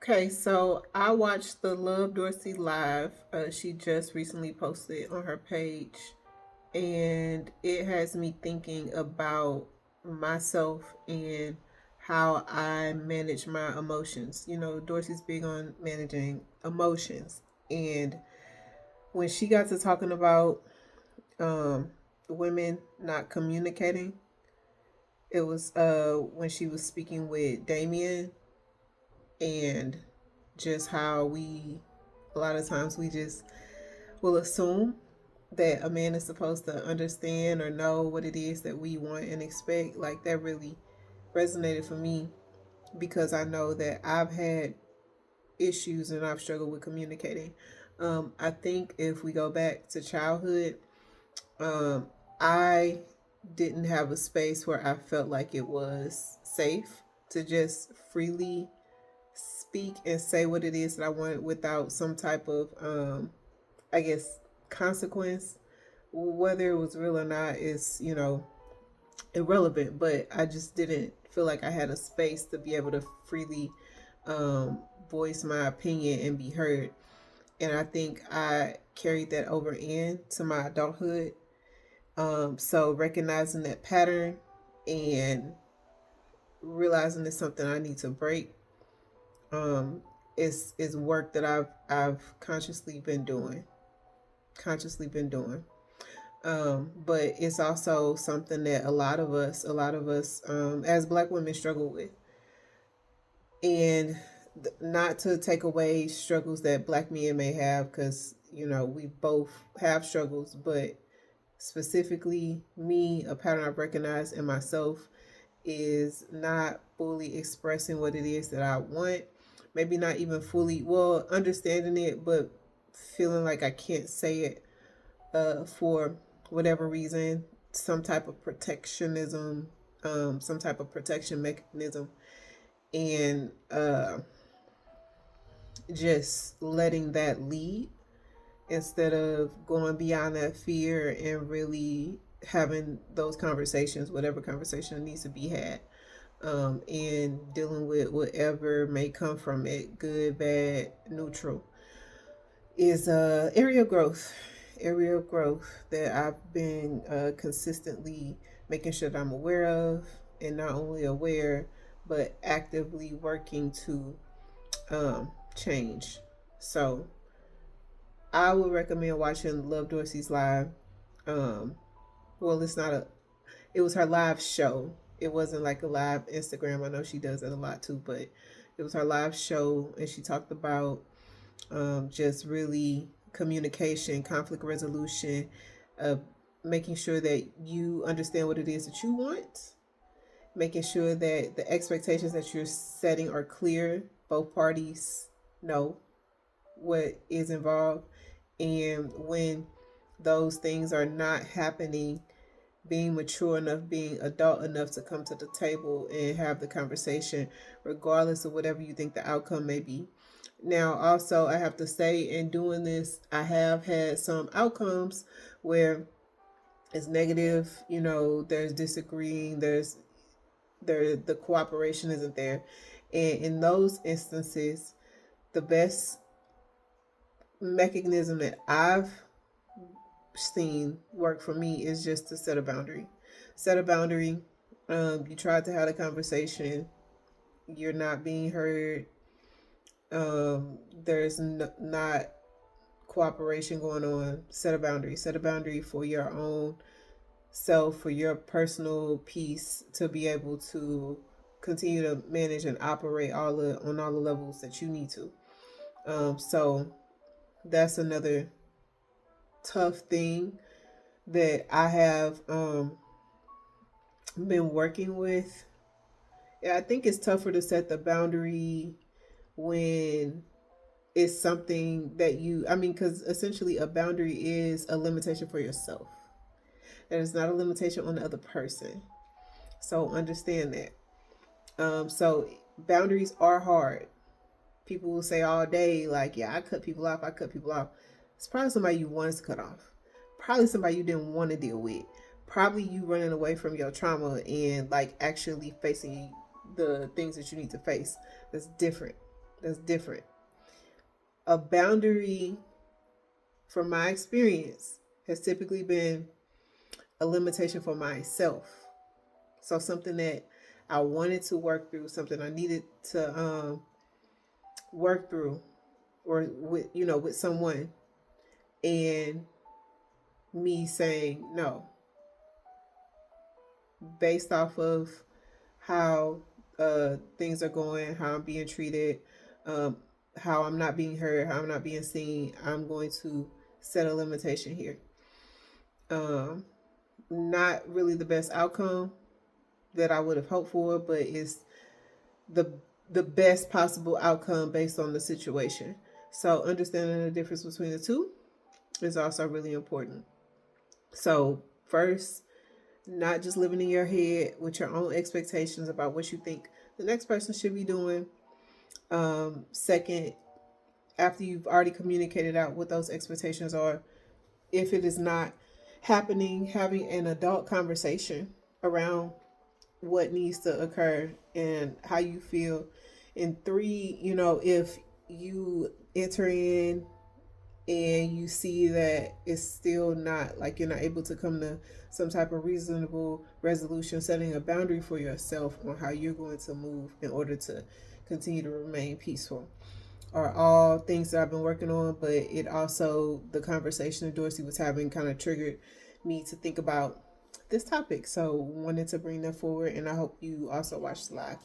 Okay, so I watched the Love Dorsey live. She just recently posted on her page, and it has me thinking about myself and how I manage my emotions. You know, Dorsey's big on managing emotions, and when she got to talking about um, women not communicating, it was when she was speaking with Damien, and just how we a lot of times we just will assume that a man is supposed to understand or know what it is that we want and expect. Like, that really resonated for me because I know that I've had issues and I've struggled with communicating. I think if we go back to childhood, I didn't have a space where I felt like it was safe to just freely speak and say what it is that I want without some type of, I guess, consequence. Whether it was real or not is, irrelevant, but I just didn't feel like I had a space to be able to freely um, voice my opinion and be heard. And I think I carried that over into my adulthood. So recognizing that pattern and realizing it's something I need to break um, is work that I've consciously been doing. Consciously been doing. But it's also something that a lot of us, as Black women struggle with. And not to take away struggles that Black men may have, because, we both have struggles, but specifically me, a pattern I've recognized in myself is not fully expressing what it is that I want. Maybe not even fully, well, understanding it, but feeling like I can't say it for whatever reason, some type of protectionism, some type of protection mechanism, and just letting that lead instead of going beyond that fear and really having those conversations, whatever conversation needs to be had, and dealing with whatever may come from it, good, bad, neutral, is a area of growth that I've been consistently making sure that I'm aware of, and not only aware, but actively working to change. So I would recommend watching Love Dorsey's live. Um, well, it's not a. It was her live show. It wasn't like a live Instagram. I know she does it a lot too, but it was her live show, and she talked about just really communication, conflict resolution, uh, making sure that you understand what it is that you want, making sure that the expectations that you're setting are clear. Both parties know what is involved. And when those things are not happening, being mature enough, being adult enough to come to the table and have the conversation, regardless of whatever you think the outcome may be. Now, also, I have to say, in doing this, I have had some outcomes where it's negative. There's disagreeing. The cooperation isn't there, and in those instances, the best mechanism that I've seen work for me is just to set a boundary. Set a boundary. You tried to have a conversation. You're not being heard. There's not cooperation going on. Set a boundary. Set a boundary for your own self, for your personal peace, to be able to continue to manage and operate on all the levels that you need to. So that's another tough thing that I have been working with. Yeah, I think it's tougher to set the boundary when it's something that because essentially a boundary is a limitation for yourself. And it's not a limitation on the other person. So understand that. So boundaries are hard. People will say all day, like, yeah, I cut people off. It's probably somebody you wanted to cut off. Probably somebody you didn't want to deal with. Probably you running away from your trauma and like actually facing the things that you need to face. That's different. That's different. A boundary, from my experience, has typically been a limitation for myself. So something that I wanted to work through, something I needed to work through, or with with someone, and me saying no based off of how things are going, how I'm being treated, um, how I'm not being heard, how I'm not being seen. I'm going to set a limitation here. Um, Not really the best outcome that I would have hoped for, but it's the the best possible outcome based on the situation. So understanding the difference between the two is also really important. So first, not just living in your head with your own expectations about what you think the next person should be doing. Second, after you've already communicated out what those expectations are, if it is not happening, having an adult conversation around what needs to occur and how you feel. And three, if you enter in and you see that it's still not, like, you're not able to come to some type of reasonable resolution, setting a boundary for yourself on how you're going to move in order to continue to remain peaceful, are all things that I've been working on. But it also, the conversation that Dorsey was having kind of triggered me to think about this topic. So wanted to bring that forward, and I hope you also watch the live.